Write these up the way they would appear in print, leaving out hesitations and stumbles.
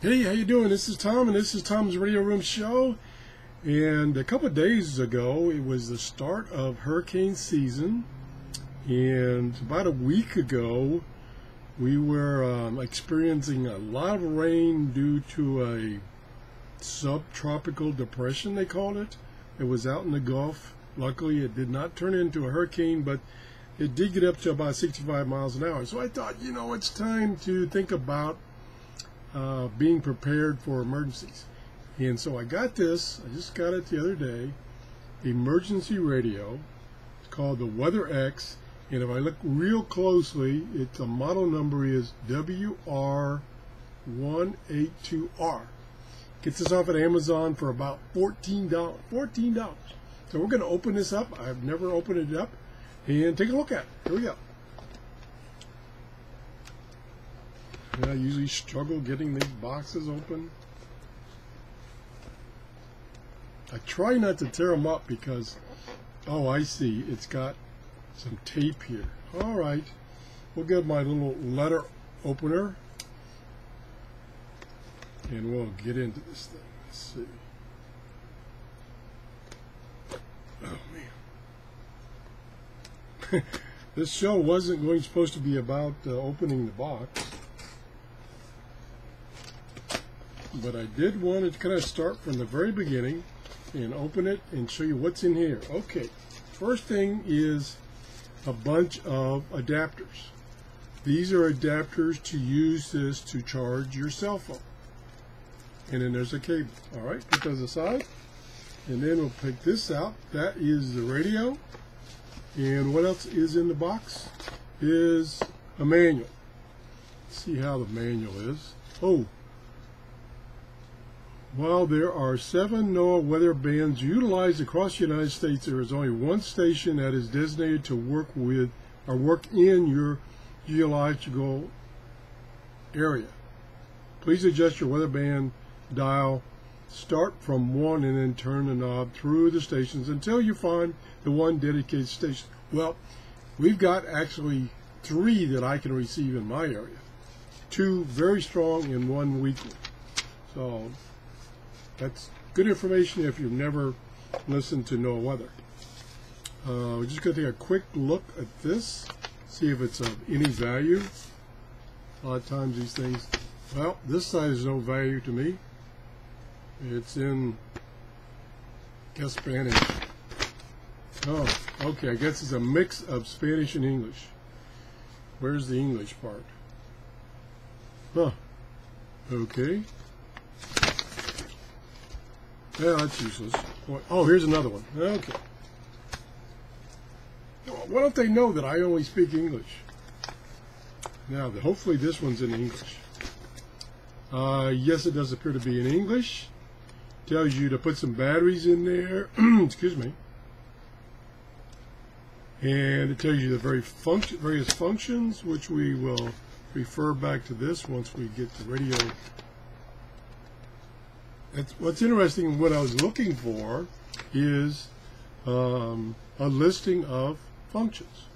Hey, how you doing? This is Tom, and this is Tom's Radio Room Show. And a couple of days ago, it was the start of hurricane season. And about a week ago, we were experiencing a lot of rain due to a subtropical depression, they called it. It was out in the Gulf. Luckily, it did not turn into a hurricane, but it did get up to about 65 miles an hour. So I thought, it's time to think about being prepared for emergencies. And so I got this, I just got it the other day, emergency radio. It's called the WeatherX, and if I look real closely, the model number is WR182R. Gets this off at Amazon for about $14. $14. So we're going to open this up. I've never opened it up, and take a look at it. Here we go. I usually struggle getting these boxes open. I try not to tear them up because, oh, I see, it's got some tape here. All right, we'll get my little letter opener and we'll get into this thing. Let's see. Oh, man. This show wasn't supposed to be about opening the box. But I did want to kind of start from the very beginning and open it and show you what's in here. Okay, first thing is a bunch of adapters. These are adapters to use this to charge your cell phone. And then there's a cable. All right, put those aside. And then we'll pick this out. That is the radio. And what else is in the box is a manual. Let's see how the manual is. Oh. While there are 7 NOAA weather bands utilized across the United States, there is only one station that is designated to work with or work in your geological area. Please adjust your weather band dial. Start from 1 and then turn the knob through the stations until you find the one dedicated station. Well, we've got actually 3 that I can receive in my area. 2 very strong and 1 weakly. So that's good information if you've never listened to NOAA weather. We're just going to take a quick look at this, see if it's of any value. A lot of times these things, well, this side is no value to me. It's in, I guess, Spanish. Oh, okay, I guess it's a mix of Spanish and English. Where's the English part? Huh, okay. Yeah, that's useless. Oh, here's another one. Okay. Why don't they know that I only speak English? Now, hopefully this one's in English. Yes, it does appear to be in English. Tells you to put some batteries in there. Excuse me. And it tells you the various functions, which we will refer back to this once we get the radio. What's interesting and what I was looking for is a listing of functions.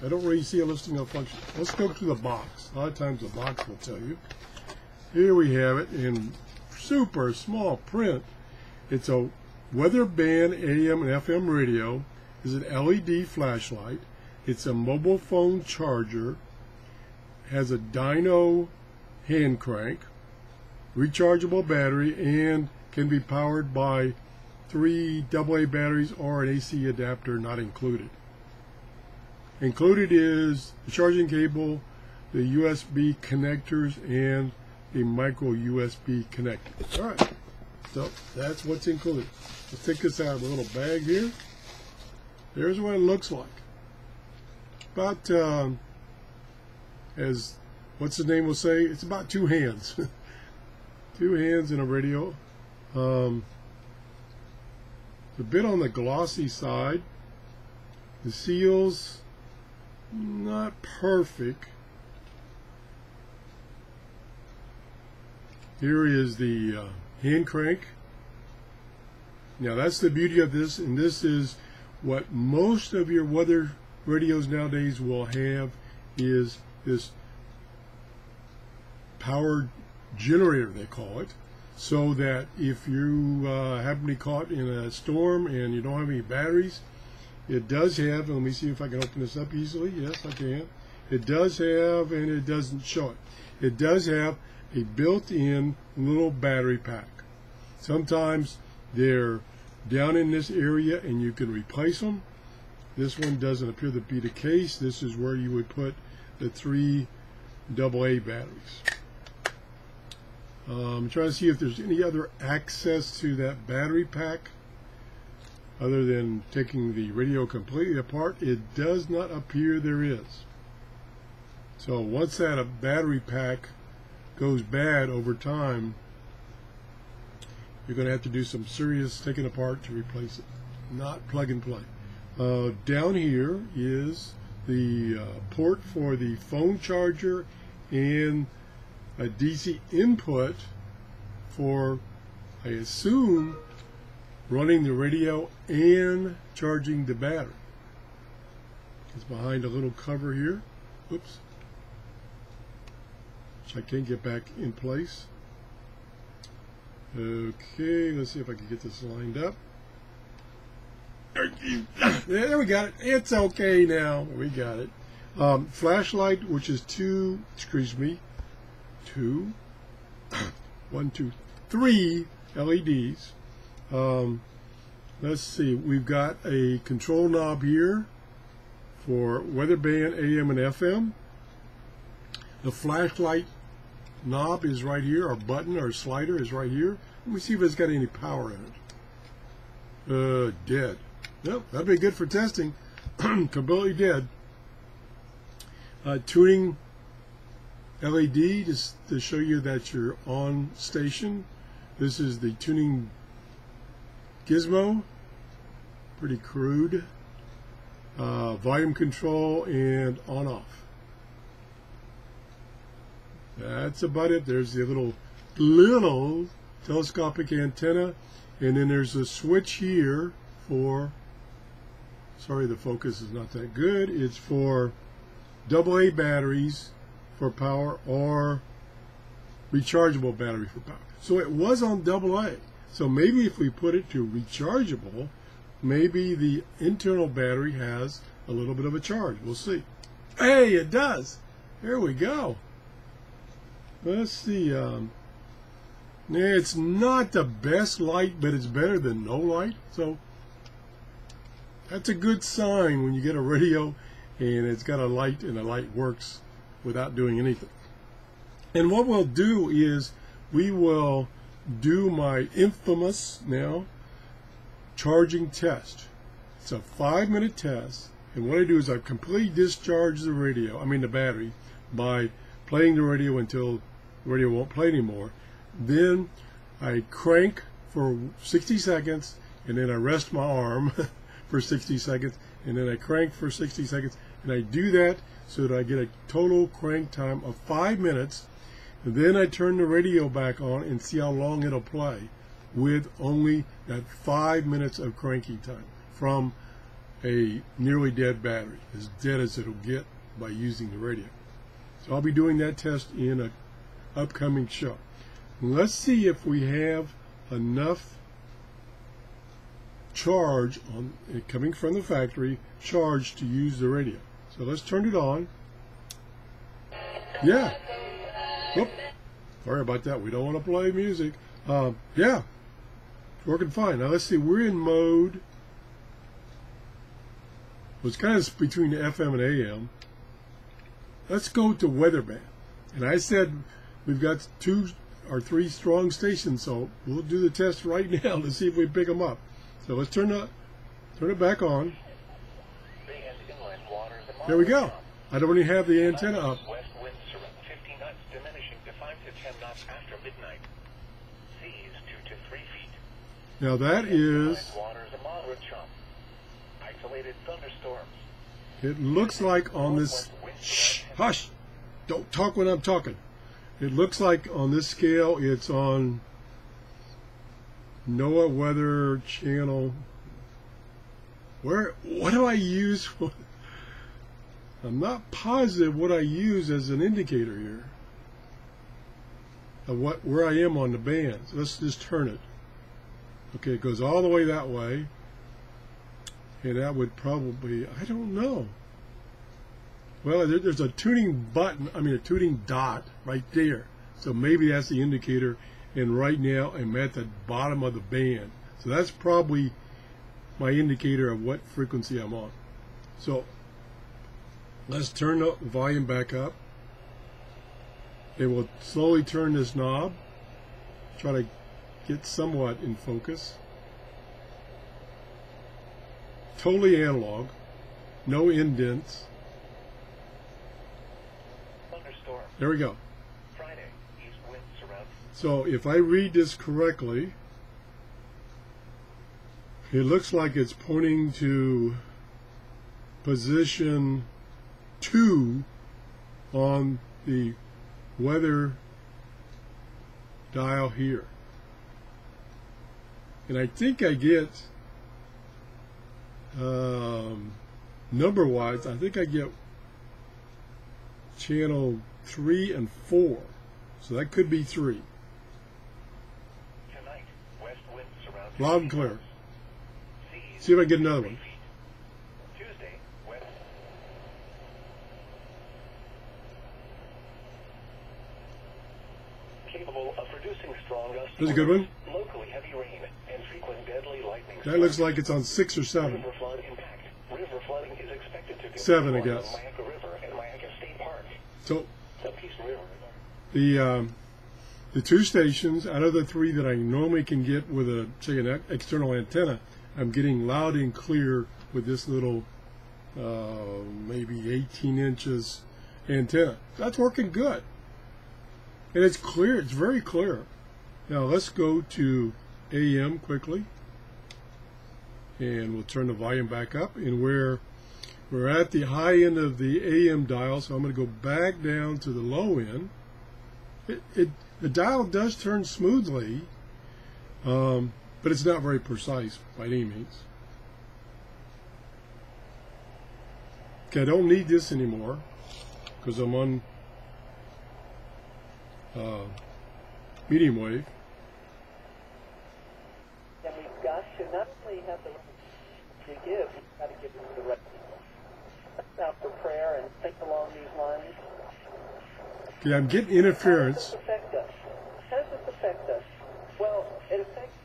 I don't really see a listing of functions. Let's go to the box. A lot of times the box will tell you. Here we have it in super small print. It's a weather band AM and FM radio. It's an LED flashlight. It's a mobile phone charger. Has a dyno hand crank. Rechargeable battery, and can be powered by 3 AA batteries or an AC adapter not included. Included is the charging cable, the USB connectors, and a micro USB connector. Alright, so that's what's included. Let's take this out of a little bag here. There's what it looks like. About, as what's the name will say, it's about 2 hands. 2 hands in a radio. It's a bit on the glossy side. The seals, not perfect. Here is the hand crank. Now that's the beauty of this, and this is what most of your weather radios nowadays will have, is this powered generator, they call it, so that if you happen to be caught in a storm and you don't have any batteries, it does have, let me see if I can open this up easily. Yes, I can. It does have, and it doesn't show it, it does have a built-in little battery pack. Sometimes they're down in this area and you can replace them. This one doesn't appear to be the case. This is where you would put the 3 AA batteries. I'm trying to see if there's any other access to that battery pack other than taking the radio completely apart. It does not appear there is. So once that battery pack goes bad over time, you're going to have to do some serious taking apart to replace it, not plug and play. Down here is the port for the phone charger and a DC input for, I assume, running the radio and charging the battery. It's behind a little cover here. Oops. Which I can't get back in place. Okay, let's see if I can get this lined up. There we got it. It's okay now. We got it. Flashlight, which is 3 LEDs. Let's see. We've got a control knob here for weather band AM and FM. The flashlight knob is right here. Our button, our slider is right here. Let me see if it's got any power in it. Dead. Nope, that'd be good for testing. Completely dead. Tuning LED just to show you that you're on station. This is the tuning gizmo. Pretty crude. Volume control and on off. That's about it. There's the little telescopic antenna, and then there's a switch here for, sorry the focus is not that good, it's for AA batteries for power or rechargeable battery for power. So it was on AA. So maybe if we put it to rechargeable, maybe the internal battery has a little bit of a charge. We'll see. Hey, it does. Here we go. Let's see. It's not the best light, but it's better than no light. So that's a good sign when you get a radio and it's got a light and the light works without doing anything. And what we'll do is we will do my infamous now charging test. It's a 5-minute test, and what I do is I completely discharge the battery, by playing the radio until the radio won't play anymore. Then I crank for 60 seconds, and then I rest my arm for 60 seconds, and then I crank for 60 seconds, and I do that so that I get a total crank time of 5 minutes. And then I turn the radio back on and see how long it'll play with only that 5 minutes of cranking time from a nearly dead battery, as dead as it'll get by using the radio. So I'll be doing that test in an upcoming show. Let's see if we have enough charge on it coming from the factory, charge to use the radio. So let's turn it on. Yeah. Whoop. Sorry about that. We don't want to play music. Yeah. It's working fine. Now let's see. We're in mode. Well, it's kind of between the FM and AM. Let's go to weather band. And I said we've got 2 or 3 strong stations, so we'll do the test right now to see if we pick them up. So let's turn it back on. There we go. I don't even have the antenna up. West winds around 50 knots, diminishing to 5 to 10 knots after midnight. Seas 2 to 3 feet. Now that is. Waters a moderate chop. Isolated thunderstorms. It looks like on this. Shh, hush! Don't talk when I'm talking. It looks like on this scale it's on NOAA Weather Channel. What do I use for? I'm not positive what I use as an indicator here. of where I am on the band. So let's just turn it. Okay, it goes all the way that way. And that would probably, I don't know. Well, there's a tuning button, a tuning dot right there. So maybe that's the indicator. And right now I'm at the bottom of the band. So that's probably my indicator of what frequency I'm on. So let's turn the volume back up. And we'll slowly turn this knob. Try to get somewhat in focus. Totally analog. No indents. Thunderstorm. There we go. Friday, east winds surround. So if I read this correctly, it looks like it's pointing to position 2 on the weather dial here. And I think I get, number-wise, I think I get channel 3 and 4. So that could be 3. Tonight, west winds surround. Loud and clear. See if I get another one. Tuesday, west. Capable of producing strong gusts. That's a good one. Locally heavy rain and frequent deadly lightning. That looks like it's on 6 or 7. River flood impact. River flooding is expected to 7, I guess. Mayaca River and Mayaca State Park. So Southeast River. the 2 stations out of the 3 that I normally can get with a, say, an external antenna, I'm getting loud and clear with this little maybe 18 inches antenna. That's working good. And it's clear, it's very clear. Now let's go to AM quickly. And we'll turn the volume back up. And we're at the high end of the AM dial, so I'm going to go back down to the low end. The dial does turn smoothly, but it's not very precise by any means. Okay, I don't need this anymore because I'm on medium wave. And we've got to not only have the right to give, we've got to give them the right out for prayer and think along these lines. Okay, I'm getting interference. How does this affect us? How does this affect us? Well, it affects.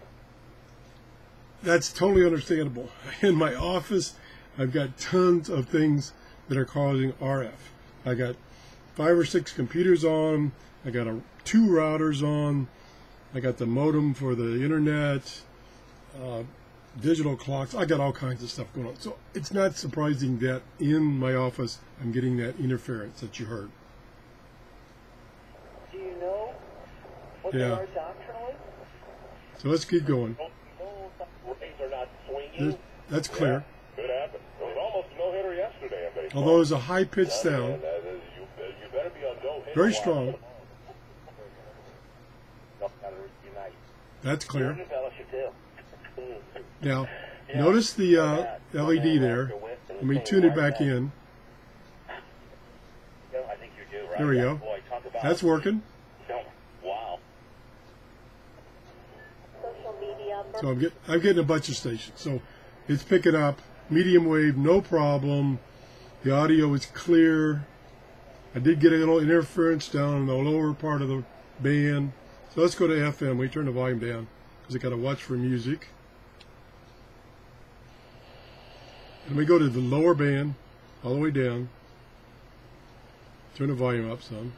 That's totally understandable. In my office, I've got tons of things that are causing RF. I got 5 or 6 computers on. I got 2 routers on. I got the modem for the internet, digital clocks. I got all kinds of stuff going on. So it's not surprising that in my office I'm getting that interference that you heard. Do you know what they are doctrinally? So let's keep going. Rays are not swinging. That's clear. Could happen. There was almost a no-hitter yesterday in baseball. Although there's a high-pitched sound. You better be on no-hitter. Very strong. That's clear. Now, notice the LED there. Let me tune it back in. There we go. That's working. Wow. So I'm getting a bunch of stations. So it's picking up medium wave, no problem. The audio is clear. I did get a little interference down in the lower part of the band. So let's go to FM. We turn the volume down because I got to watch for music. And we go to the lower band, all the way down. Turn the volume up some.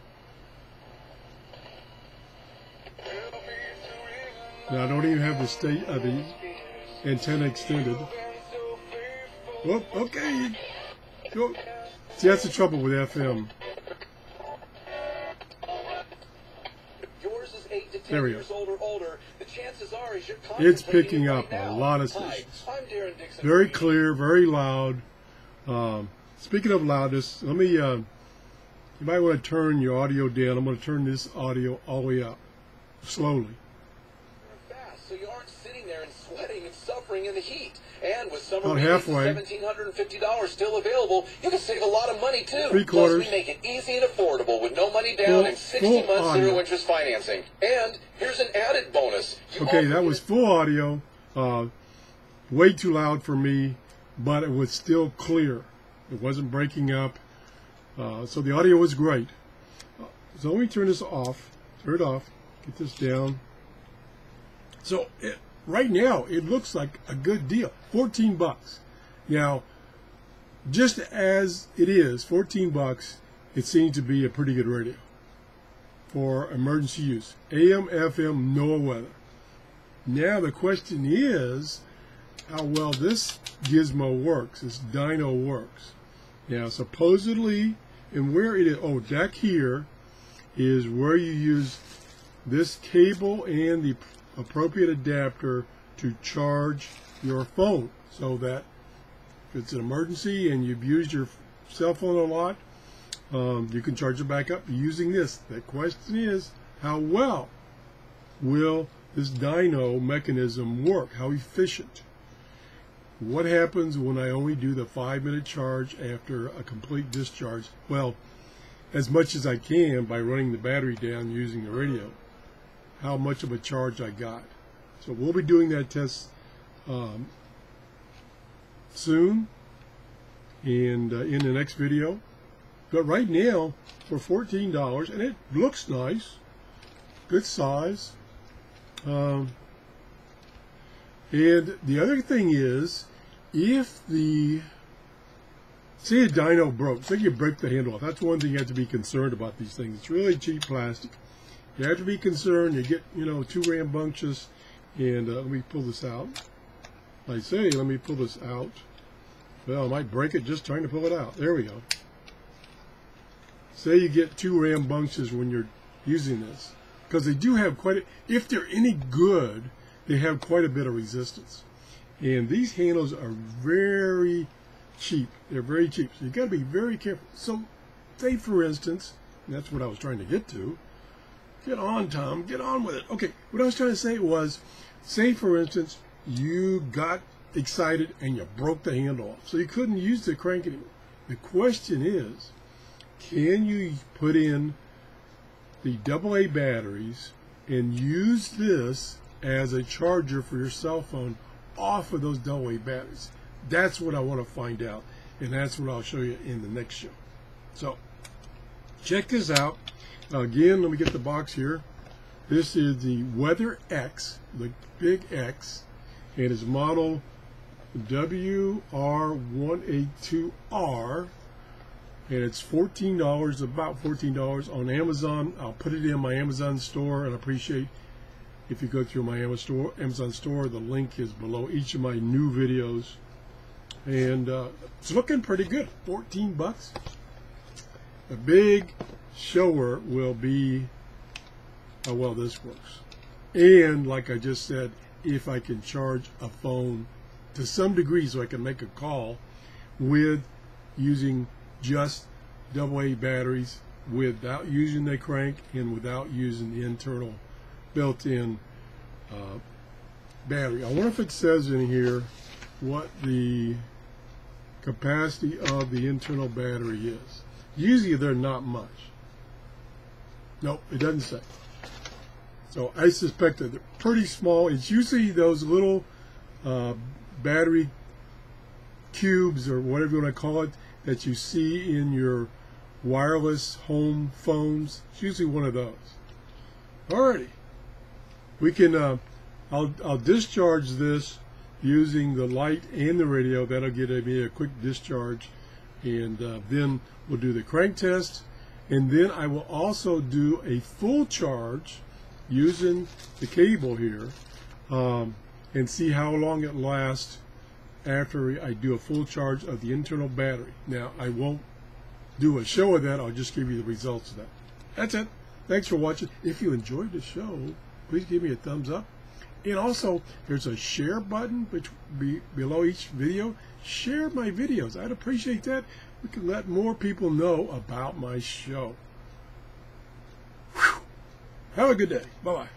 Now I don't even have the antenna extended. Whoop, okay. Go. See, that's the trouble with FM. There we go. It's picking up a lot of stations. Very clear, very loud. Speaking of loudness, let me. You might want to turn your audio down. I'm going to turn this audio all the way up, slowly. so you aren't sitting there and sweating and suffering in the heat. And with summer About rebates of halfway. $1,750 still available, you can save a lot of money too. Three-quarters. Plus, we make it easy and affordable with no money down and 60 months audio. zero interest financing. And here's an added bonus. You Okay, also that get was full audio. Way too loud for me, but it was still clear. It wasn't breaking up. So the audio was great. So let me turn this off. Turn it off. Get this down. So right now, it looks like a good deal. 14 bucks. Now, just as it is, 14 bucks, it seems to be a pretty good radio for emergency use. AM, FM, NOAA weather. Now the question is how well this gizmo works, this dyno works. Now supposedly, and where it is, back here is where you use this cable and the appropriate adapter to charge your phone, so that if it's an emergency and you've used your cell phone a lot, you can charge it back up using this. The question is, how well will this dyno mechanism work? How efficient? What happens when I only do the 5-minute charge after a complete discharge? Well, as much as I can by running the battery down using the radio. How much of a charge I got. So we'll be doing that test soon and in the next video. But right now, for $14, and it looks nice, good size. And the other thing is, if the, say a dyno broke, say you break the handle off, that's one thing you have to be concerned about these things. It's really cheap plastic. You have to be concerned. You get, too rambunctious. And let me pull this out. Let me pull this out. Well, I might break it just trying to pull it out. There we go. Say you get too rambunctious when you're using this. Because they do have quite a, if they're any good, they have quite a bit of resistance. And these handles are very cheap. They're very cheap. So you got to be very careful. So, say for instance, and that's what I was trying to get to. Get on, Tom. Get on with it. Okay, what I was trying to say was, say for instance, you got excited and you broke the handle off. So you couldn't use the crank anymore. The question is, can you put in the AA batteries and use this as a charger for your cell phone off of those AA batteries? That's what I want to find out, and that's what I'll show you in the next show. So check this out. Again, let me get the box here. This is the WeatherX, the big X, and it's model WR182R, and it's $14, about $14 on Amazon. I'll put it in my Amazon store, and I appreciate if you go through my Amazon store. The link is below each of my new videos, and it's looking pretty good. 14 bucks. The big shower will be how well this works, and like I just said, if I can charge a phone to some degree so I can make a call with using just AA batteries without using the crank and without using the internal built-in battery. I wonder if it says in here what the capacity of the internal battery is. Usually they're not much. Nope, it doesn't say. So I suspect that they're pretty small. It's usually those little battery cubes or whatever you want to call it that you see in your wireless home phones. It's usually one of those. Alrighty, we can. I'll discharge this using the light and the radio. That'll get me a quick discharge, and then we'll do the crank test, and then I will also do a full charge using the cable here, and see how long it lasts after I do a full charge of the internal battery. Now, I won't do a show of that. I'll just give you the results of that. That's it. Thanks for watching. If you enjoyed the show, please give me a thumbs up. And also, there's a share button below each video. Share my videos. I'd appreciate that. We can let more people know about my show. Whew. Have a good day. Bye-bye.